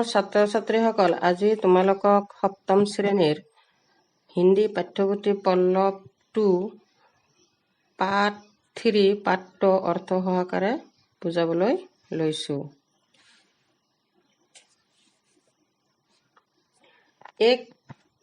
মৰমৰ ছাত্ৰ ছাত্ৰীসকল, আজি তোমালোকক সপ্তম শ্ৰেণীৰ হিন্দী পাঠ্যপুথি পল্লৱ 2 পাঠ 3 পাঠটো অৰ্থ সহকাৰে বুজাবলৈ লৈছো। एक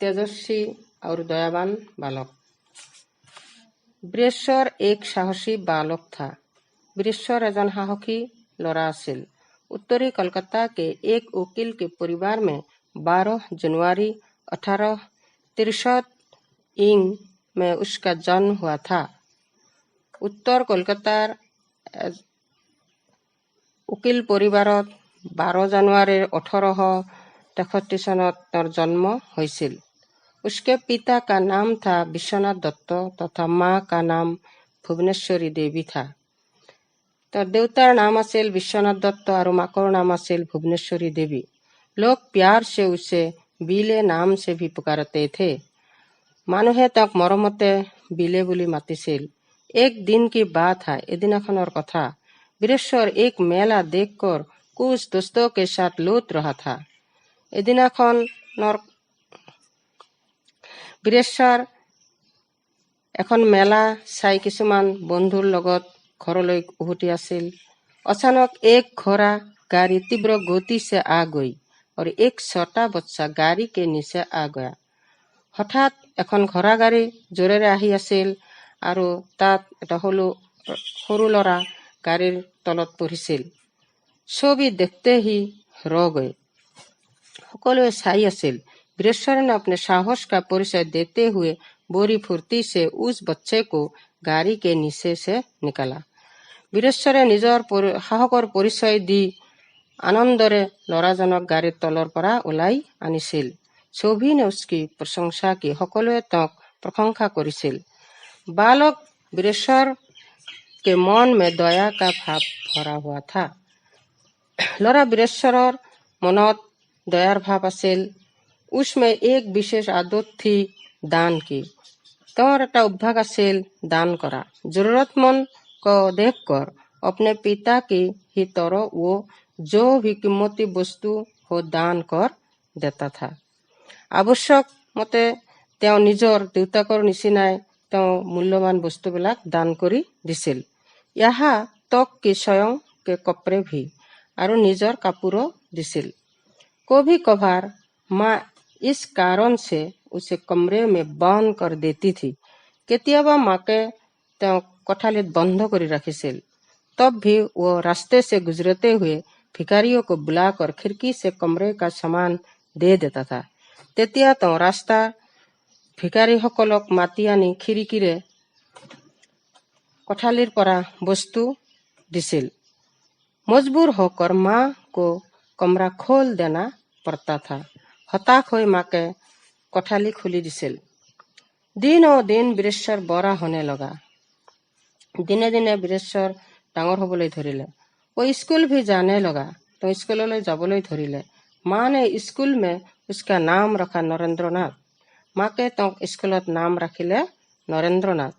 तेजस्वी और दयावान बालक। বীৰেশ্বৰ एक সাহসী बालक था। বীৰেশ্বৰ एजन साहसी लड़ा আছিল। उत्तरी कोलकाता के एक वकील के परिवार में 12 जनवरी 1863 ईंग में उसका जन्म हुआ था। उत्तर कोलकातार वकील परिवारत 12 जनवरी 1863 सनत तर जन्म होइছিল। उसके पिता का नाम था विश्वनाथ दत्त तथा माँ का नाम भुवनेश्वरी देवी था। तो देवतार नाम আছিল विश्वनाथ दत्त और माकर नाम আছিল भुवनेश्वरी देवी। लोग प्यार से उसे बिले नाम से भी पुकारते थे। मानुहे तक मरमते बिले बुली मातिছিল। एक दिन की बात है, एदिनाखনৰ কথা। বীৰেশ্বৰ एक मेला देखकर कुछ दोस्तों के साथ लौट रहा था। एदिनाखনৰ বীৰেশ্বৰ এখন মেলা চাই কিছুমান বন্ধুৰ লগত ঘৰলৈ উভতি আছিল। अचानक एक घोड़ा गाड़ी तीव्र गति से आ गई और एक छोटा बच्चा गाड़ी के नीचे आ गया। हठात এখন ঘোড়া গাড়ী জোৰেৰে আহি আছিল আৰু তাত এটা সৰু ল'ৰা গাড়ীৰ তলত পৰিছিল। ছবি देखते ही रो गए। সকলোৱে চাই আছিল। बीरेश्वर ने अपने साहस का परिचय देते हुए बोरी फुर्ती से उस बच्चे को गाड़ी के नीचे से निकाला। বীৰেশ্বৰে নিজৰ সাহসৰ পৰিচয় দি আনন্দৰে ল'ৰাজনক গাড়ীৰ তলৰ পৰা ওলাই আনিছিল। सभी ने उसकी प्रशंसा की। সকলোৱে তেওঁক প্ৰশংসা কৰিছিল। बालक বীৰেশ্বৰ के मन में दया का भाव भरा हुआ था। ল'ৰা বীৰেশ্বৰৰ মনত দয়াৰ ভাৱ আছিল। उसमें एक विशेष आदत थी दान की। তেওঁৰ এটা অভ্যাস আছিল দান কৰা। जरूरतमंद को देखकर अपने पिता की ही तरह वो जो भी कीमती वस्तु हो दान कर देता था। आवश्यक मते তেওঁ নিজৰ দেউতাকৰ নিচিনাই তেওঁ মূল্যৱান বস্তুবিলাক দান কৰি দিছিল। यहाँ तक कि स्वयं के कपड़े भी আৰু নিজৰ কাপোৰো দিছিল। कभी कभार माँ इस कारण से उसे कमरे में बंद कर देती थी। केতিয়াবা माके তেওঁ कोठालित बंद কৰি राखिছিল। तब भी वो रास्ते से गुजरते हुए भिखारियों को बुलाकर खिड़की से कमरे का सामान दे देता था। তেতিয়া তেওঁ ৰাস্তাৰ ভিখাৰীসকলক মাতি আনি খিৰিকীৰে कोठालिर পৰা বস্তু দিছিল। मजबूर होकर माँ को कमरा खोल देना पड़ता था। हताश হৈ माके कोठाली खुली दिছিল। दिनों दिन বীৰেশ্বৰ बड़ा होने लगा। दिने दिने বীৰেশ্বৰ ডাঙৰ হ'বলৈ ধৰিলে। वो स्कूल भी जाने लगा। तो स्कूलলৈ যাবলৈ ধৰিলে। माँ ने स्कूल में उसका नाम रखा नरेंद्रनाथ। माँ के तो स्कूलत नाम रखिले नरेंद्रनाथ।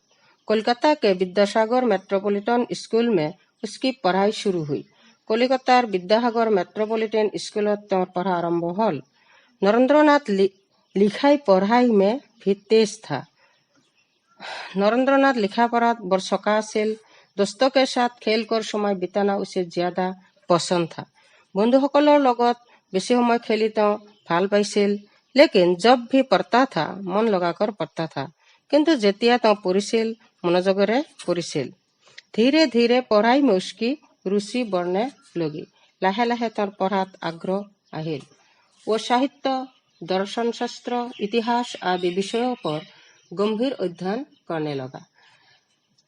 कोलकाता के विद्यासागर मेट्रोपॉलिटन स्कूल में उसकी पढ़ाई शुरू हुई। कलिकतार विद्यासागर मेट्रोपॉलिटन स्कूलत তেওঁৰ पढ़ा आरंभ हल। नरेंद्रनाथ लिखाई पढ़ाई में भी तेज था। नरेंद्रनाथ लिखा पढ़ात बर चौका আছিল। दोस्तों के साथ खेल कर समय बिताना उसे ज्यादा पसंद था। बंधुসকলৰ লগত বেছি সময় খেলি তেওঁ ভাল পাইছিল। लेकिन जब भी पढ़ता था मन लगाकर पढ़ता था। किंतु जेतिया তেওঁ पढ़िছিল मनोजगरे पढ़िছিল। धीरे धीरे पढ़ाई में उसकी रुचि बढ़ने लगी। लाहे लाहे তেওঁৰ पढ़ात आग्रह আহিল। वो साहित्य दर्शन शास्त्र इतिहास आदि विषयों पर गंभीर अध्ययन करने लगा।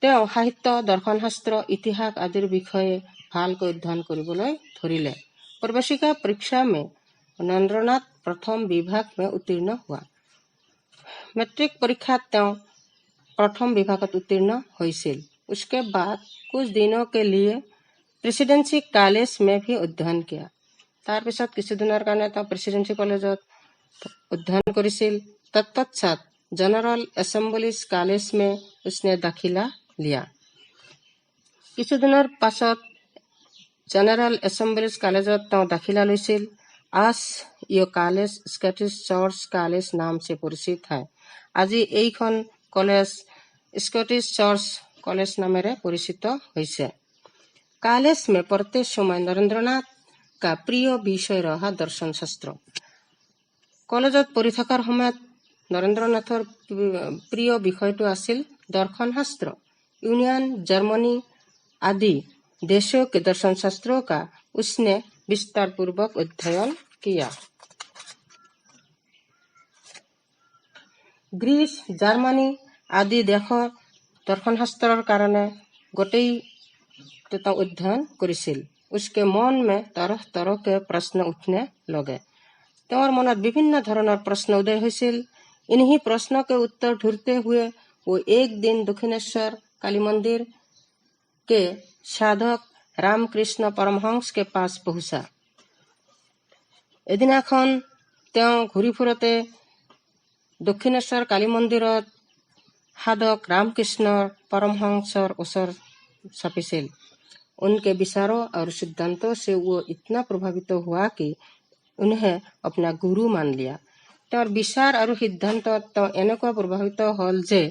তেওঁ সাহিত্য দৰ্শন শাস্ত্ৰ ইতিহাস আদিৰ বিষয়ে ভালকৈ অধ্যয়ন কৰিবলৈ ধৰিলে। प्रवेशिका परीक्षा में नरेंद्रनाथ प्रथम विभाग में उत्तीर्ण हुआ। मैट्रिक परीक्षात তেওঁ प्रथम विभागत उत्तीर्ण হৈছিল। उसके बाद कुछ दिनों के लिए प्रेसिडेंसी कॉलेज में भी अध्ययन किया। तार पिছত কিছুদিনৰ কাৰণে তেওঁ প্ৰেচিডেন্সি কলেজত अध्ययन কৰিছিল। तत्पश्चात जनरल असेंबलीज कॉलेज में उसने दाखिला लिया। কিছুদিনৰ পাছত জেনেৰেল এছেম্বলিজ কলেজত তেওঁ দাখিলা লৈছিল। आज ये कॉलेज स्कॉटिश चर्च कॉलेज नाम से परिचित है। আজি এইখন কলেজ स्कॉटिश चर्च कॉलेज नामेरे परिचित होइसे। कॉलेज में पढ़ते समय नरेंद्रनाथ का प्रिय विषय रहा दर्शन शास्त्र। कॉलेजत पढ़ी थकार সময়त नरेंद्रनाथर प्रिय विषयটো আছিল दर्शन शास्त्र। यूनियन जर्मनी आदि देशों के दर्शन शास्त्रों का उसने विस्तार पूर्वक अध्ययन किया। ग्रीस জাৰ্মানী आदि देशৰ दर्शन शास्त्ৰৰ কাৰণে গোটেই अध्ययन কৰিছিল। उसके मन में तरह तरह के प्रश्न उठने लगे। তেওঁৰ মনত বিভিন্ন ধৰণৰ प्रश्न उदय হৈছিল। इन्हीं प्रश्नों के उत्तर ढूंढते हुए वो एक दिन दक्षिणेश्वर काली मंदिर के साधक रामकृष्ण परमहंस के पास पहुंचा। এদিনাখন তেওঁ ঘূৰি ফুৰোতে दक्षिणेश्वर काली मंदिरत साधक रामकृष्ण परमहंसर ओसर छापिছিল। उनके विचारों और सिद्धांतों से वो इतना प्रभावित हुआ कि उन्हें अपना गुरु मान लिया। তেওঁৰ विचार और सिद्धांतत এনেকুৱা प्रभावित हल जे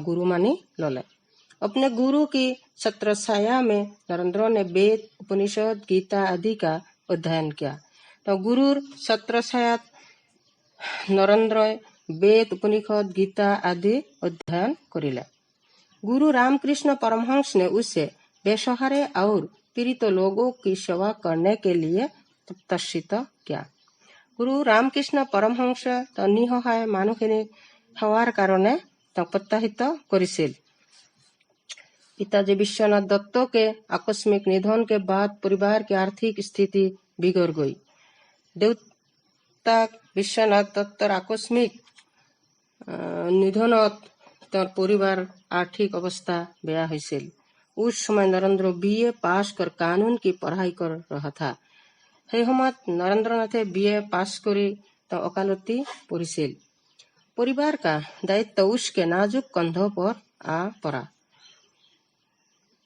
गुरु मानी लले। अपने गुरु की छत्र छाया में नरेंद्र ने वेद उपनिषद गीता आदि का अध्ययन किया। गुरुर छत्र छायात नरेंद्र वेद उपनिषद गीता आदि अध्ययन करिले। गुरु रामकृष्ण परमहंस ने उसे बेसहारे और पीड़ित लोगों की सेवा करने के लिए प्रत्याशित किया। गुरु रामकृष्ण परमहंस निसहाय মানুহখিনিক সেৱাৰ কাৰণে প্ৰত্যাশিত কৰিছিল। पिताजी विश्वनाथ दत्त के आकस्मिक निधन के बाद परिवार की आर्थिक स्थिति बिगड़ गई। देवताक विश्वनाथ दत्तर आकस्मिक निधनत परिवार आर्थिक अवस्था बेया হৈছিল। उस समय नरेंद्र बीए पास कर कानून की पढ़ाई कर रहा था। সেই সময়ত नरेंद्रनाथे बीए पास करी वकालती पढ़िছিল। परिवार का दायित्व उसके नाजुक कंधों पर आ पड़ा।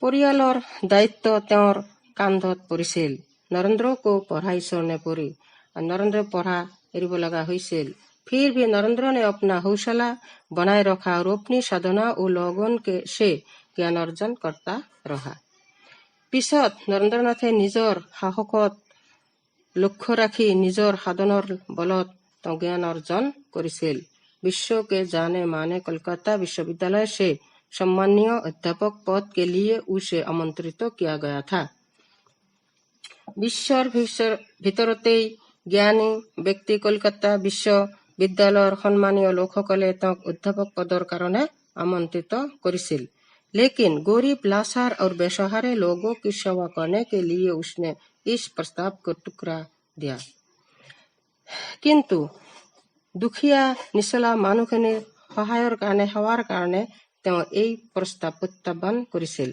परियालर दायित्व তেওঁৰ कांधत परिছিল। नरेंद्र को पढ़ाई छोड़ने पड़ी और नरेंद्र पढ़ा एरिब लगा হৈছিল। फिर भी नरेंद्र ने अपना हौसला बनाए रखा और अपनी साधना और लगन से ज्ञान अर्जन करता रहा। पिছত नरेंद्रनाथे निजर साहसत लक्ष्य राखी निजर साधনৰ बलत ज्ञान अर्जन কৰিছিল। विश्व के जाने माने कलकत्ता विश्वविद्यालय से सम्मानीय अध्यापक पद के लिए उसे आमंत्रित किया गया था। विश्वर ভিতৰতেই জ্ঞানী ব্যক্তি কলকাতা বিশ্ববিদ্যালয়ৰ সন্মানীয় লোকসকলে তেওঁক অধ্যাপক পদৰ কাৰণে আমন্ত্रित কৰিছিল। लेकिन गरीब लाचार और बेसहारे लोगों की सेवा करने के लिए उसने इस प्रस्ताव को टुकरा दिया। किंतु दुखिया निचला মানুহখিনিৰ সহায়ৰ কাৰণে সেৱাৰ কাৰণে তেওঁ এই प्रस्ताव प्रत्याখ্যান কৰিছিল।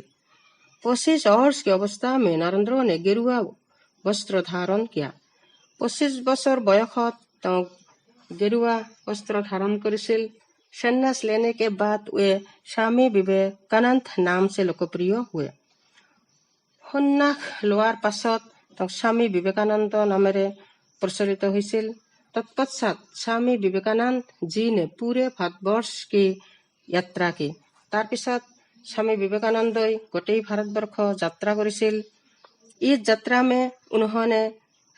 25 वर्ष की अवस्था में नरेंद्र ने गेरुआ वस्त्र धारण किया। 25 बছৰ বয়সত তেওঁ गेरुआ वस्त्र धारण কৰিছিল। संन्यास लेने के बाद वे स्वामी विवेकानंद नाम से लोकप्रिय हुए। सन्यास लोৱাৰ पाছত स्वामी विवेकानंद नामेरे प्रचलित হৈছিল। तत्पश्चात स्वामी विवेकानंद जी ने पूरे भारतवर्ष की यात्रा की। तार पिছত स्वामी विवेकानंद गोटेই भारतवर्ष यात्रा কৰিছিল। इस यात्रा में उन्होंने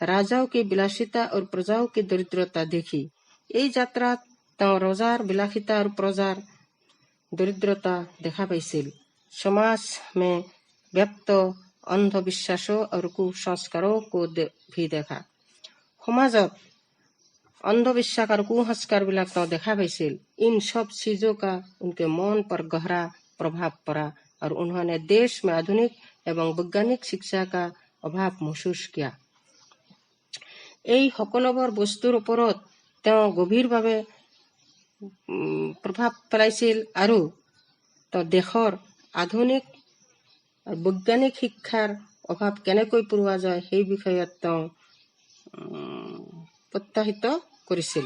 राजाओं की विलासिता और प्रजाओं की दरिद्रता देखी। এই যাত্ৰাত ৰজাৰ বিলাসিতা और प्रजार दरिद्रता देखा पाइছিল। समाज में व्याप्त अंधविश्वासों और कुसंस्कारों को भी देखा। समाजत अंधविश्वास और कुसंस्कार बिलाक देखा पाइছিল। इन सब चीजों का उनके मन पर गहरा प्रभाव पड़ा और उन्होंने देश में आधुनिक एवं वैज्ञानिक शिक्षा का अभाव महसूस किया। এই সকলোবোৰ বস্তুৰ ওপৰত তেওঁ গভীৰভাৱে प्रभाव पेलाইছিল আৰু দেশৰ আধুনিক বৈজ্ঞানিক শিক্ষাৰ অভাৱ কেনেকৈ পূৰোৱা যায় সেই বিষয়ত তেওঁ প্ৰত্যাশিত কৰিছিল।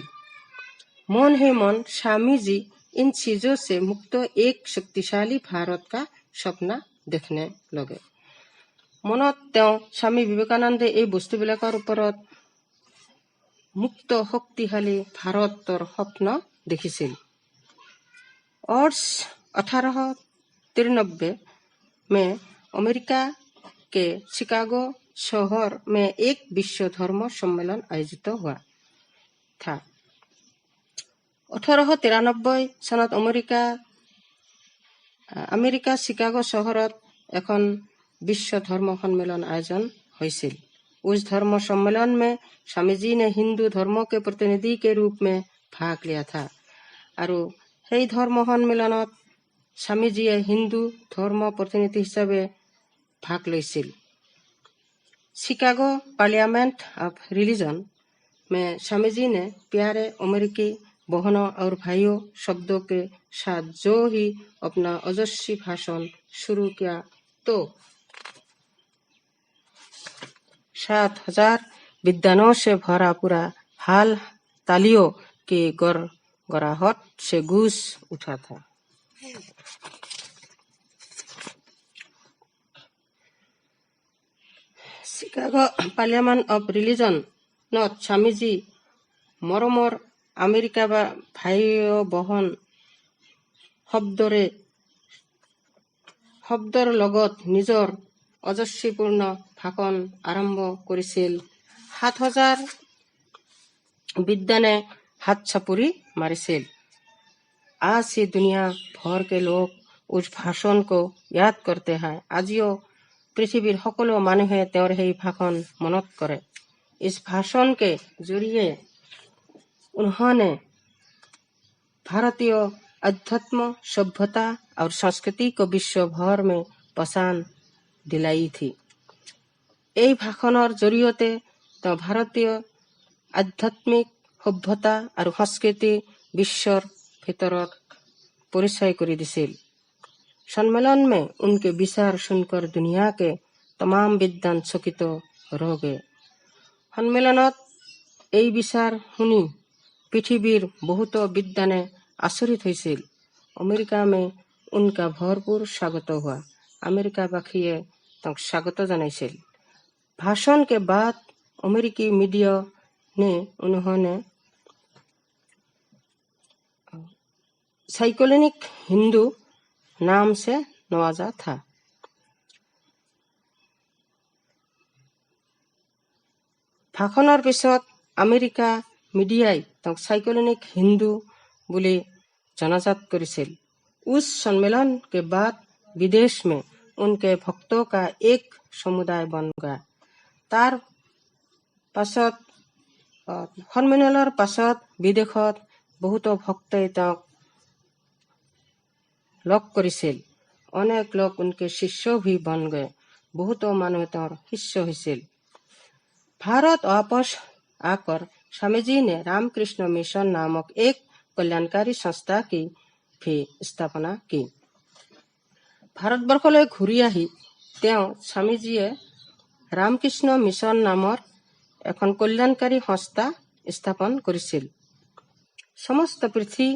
मन है मन स्वामी जी इन चीजों से मुक्त एक शक्तिशाली भारत का सपना देखने लगे। মনত তেওঁ স্বামী বিবেকানন্দে এই বস্তুবিলাকৰ ওপৰত মুক্ত শক্তিশালী ভাৰতৰ স্বপ্ন দেখিছিল। वर्ष 1893 में अमेरिका के शिकागो शहर में एक विश्व धर्म सम्मेलन आयोजित हुआ था। 1893 চনত আমেৰিকা শিকাগো চহৰত এখন विश्व धर्म सम्मेलन आयोजन হৈছিল। उस धर्म सम्मेलन में स्वामी जी ने हिंदू धर्मों के प्रतिनिधि के रूप में भाग लिया था और সেই ধৰ্ম সন্মিলনত স্বামীজীয়ে হিন্দু ধৰ্ম প্ৰতিনিধি হিচাপে ভাগ লৈছিল। शिकागो पार्लियामेंट ऑफ रिलीजन में स्वामी जी ने प्यारे अमेरिकी बहनों और भाइयों शब्दों के साथ जो ही अपना ओजस्वी भाषण शुरू किया तो 7,000 विद्वानों से भरा पूरा हाल तालियों की गड़गड़ाहट से गूंज उठा था। শিকাগো পাৰ্লিয়ামেণ্ট অফ ৰিলিজনত স্বামীজী মৰমৰ আমেৰিকা বা ভাই বহন শব্দৰ লগত নিজৰ অজস্বীপূৰ্ণ ভাষণ আৰম্ভ কৰিছিল। 7,000 विद्वाने हाथ चापुरी मारिছিল। आज ही दुनिया भर के लोग उस भाषण को याद करते हैं। আজিও পৃথিৱীৰ সকলো মানুহে তেওঁৰ সেই ভাষণ মনত কৰে। इस भाषण के जरिए उन्होंने भारतीय अध्यात्म सभ्यता और संस्कृति को विश्व भर में पहचान दिलाई थी। এই ভাষণৰ জৰিয়তে তেওঁ ভাৰতীয় আধ্যাত্মিক সভ্যতা আৰু সংস্কৃতি বিশ্বৰ ভিতৰত परिचय कर दिছিল। सम्मेलन में उनके विचार सुनकर दुनिया के तमाम विद्वान चकित रह गए। सम्मेलনত এই বিচাৰ শুনি পৃথিৱীৰ বহুতো বিদ্বানে আচৰিত হৈছিল। अमेरिका में उनका भरपूर स्वागत हुआ। अमेरिकावासीয়ে তেওঁক স্বাগত জনাইছিল। भाषण के बाद अमेरिकी मीडिया ने उन्होंने साइक्लोनिक हिंदू नाम से नवाजा था। ভাষণৰ পিছত আমেৰিকা মিডিয়াই তেওঁক साइक्लोनिक हिंदू বুলি जनाजात কৰিছিল। उस सम्मेलन के बाद विदेश में उनके भक्तों का एक समुदाय बन गया। তাৰ পাছত সন্মিলনৰ পাছত বিদেশত বহুতো ভক্তই তেওঁক লগ কৰিছিল। অনেক লোক उनके शिष्य भी बन गए। বহুতো মানুহ তেওঁৰ শিষ্য হৈছিল। भारत वापस आकर स्वामी जी ने रामकृष्ण मिशन नामक एक कल्याणकारी संस्था की भी स्थापना की। ভাৰতবৰ্ষলৈ ঘূৰি আহি তেওঁ স্বামীজীয়ে ৰামকৃষ্ণ মিছন নামৰ এখন কল্যাণকাৰী সংস্থা স্থাপন কৰিছিল। समस्त पृथ्वी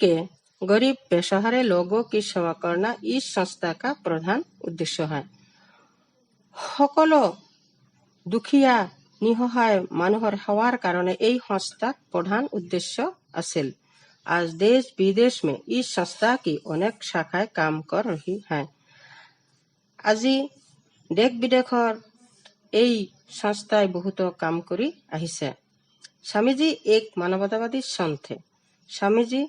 के गरीब बेसहारे लोगों की सेवा करना इस संस्था का प्रधान उद्देश्य है। সকলো দুখীয়া নিঃসহায় মানুহৰ সেৱাৰ কাৰণে এই সংস্থাৰ প্ৰধান উদ্দেশ্য আছিল। आज देश विदेश में इस संस्था की अनेक शाखाएं काम कर रही हैं। আজি দেশ বিদেশৰ এই সংস্থাই বহুতো কাম কৰি আহিছে। স্বামীজী एक मानवतावादी संत थे। স্বামীজী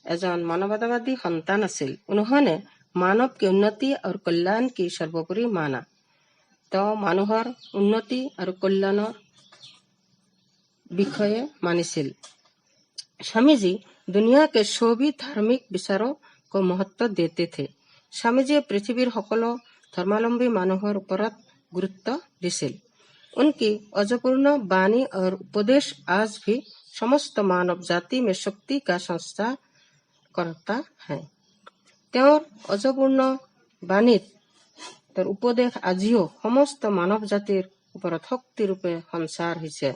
एजन मानवतावादी संतान আছিল। उन्होंने मानव की उन्नति और कल्याण की सर्वोपरि माना। তেওঁ মানুহৰ উন্নতি আৰু কল্যাণৰ বিষয়ে मानिছিল। स्वामी जी दुनिया के सभी धार्मिक विचारों को महत्व देते थे। স্বামীজীয়ে পৃথিৱীৰ সকলো ধৰ্মাৱলম্বী মানুহৰ ওপৰত গুৰুত্ব দিছিল। उनकी अजपूर्ण वाणी और उपदेश आज भी समस्त मानव जाति में शक्ति का संचार करता है। তেওঁৰ অজপূৰ্ণ বাণীত তেওঁৰ উপদেশ আজিও সমস্ত মানৱ জাতিৰ ওপৰত শক্তি ৰূপে সঞ্চাৰ হৈছে।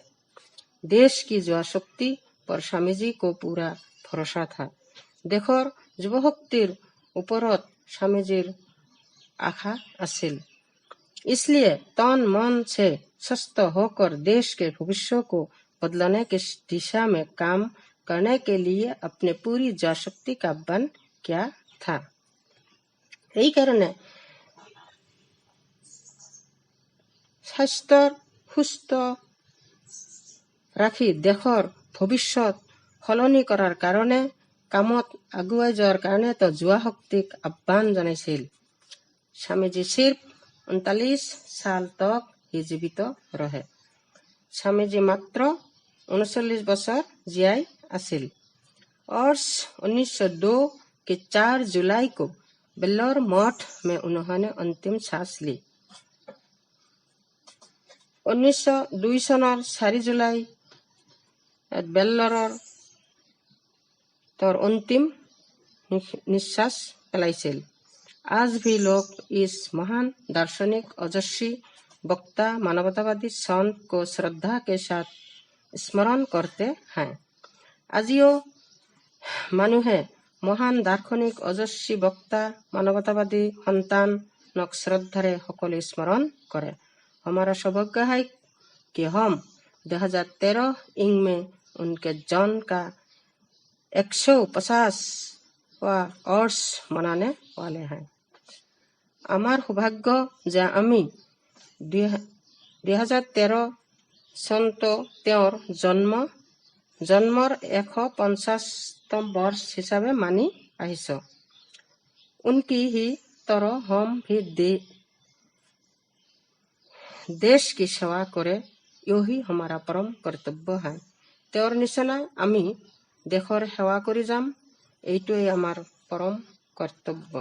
देश की युवा शक्ति पर स्वामी जी को पूरा भरोसा था। देशৰ যুৱশক্তিৰ ওপৰত স্বামীজীৰ आशा আছিল। इसलिए तन मन से स्वस्थ होकर देश के भविष्य को बदलने की दिशा में काम करने के लिए अपने पूरी जनशक्ति का आह्वान किया था। এই কারণে স্বাস্থ্য সুস্থ ৰাখি দেশৰ ভৱিষ্যত সলনি কৰাৰ কাৰণে কামত আগুৱাই যোৱাৰ কাৰণে যুৱা শক্তিক আহ্বান জনাইছিল। স্বামীজী सिर्फ 39 साल तक ही जीवित रहे। স্বামীজী मात्र 39 বছৰ জীয়াই আছিল। और 1902 के 4 जुलाई को बेल्लोर मठ में उन्होंने अंतिम सांस ली। 1902 চনৰ 4 जुलाई बेल्लोৰৰ तर अंतिम निश्वास पेलाइছিল। आज भी लोग इस महान दार्शनिक, ओजस्वी वक्ता, मानवतावादी संत को श्रद्धा के साथ स्मरण करते हैं। আজিও মানুহে মহান দাৰ্শনিক, ওজস্वी वक्ता, मानवतावादी সন্তানক শ্ৰদ্ধাৰে সকলোৱে स्मरण करे। हमारा सौभाग्य है कि हम 2013 में उनके जन्म का 150वां वर्ष मनाने वाले हैं। আমাৰ সৌভাগ্য যে আমি 2013 চনটো তেওঁৰ জন্মৰ 150তম वर्ष हिसाबे मानी আহিছো। उनकी ही तरह हम भी देश की सेवा करे, यही हमारा परम कर्तव्य है। তেওঁৰ নিচিনা আমি দেশৰ সেৱা কৰি যাম, এইটোৱেই আমাৰ পৰম কৰ্তব্য।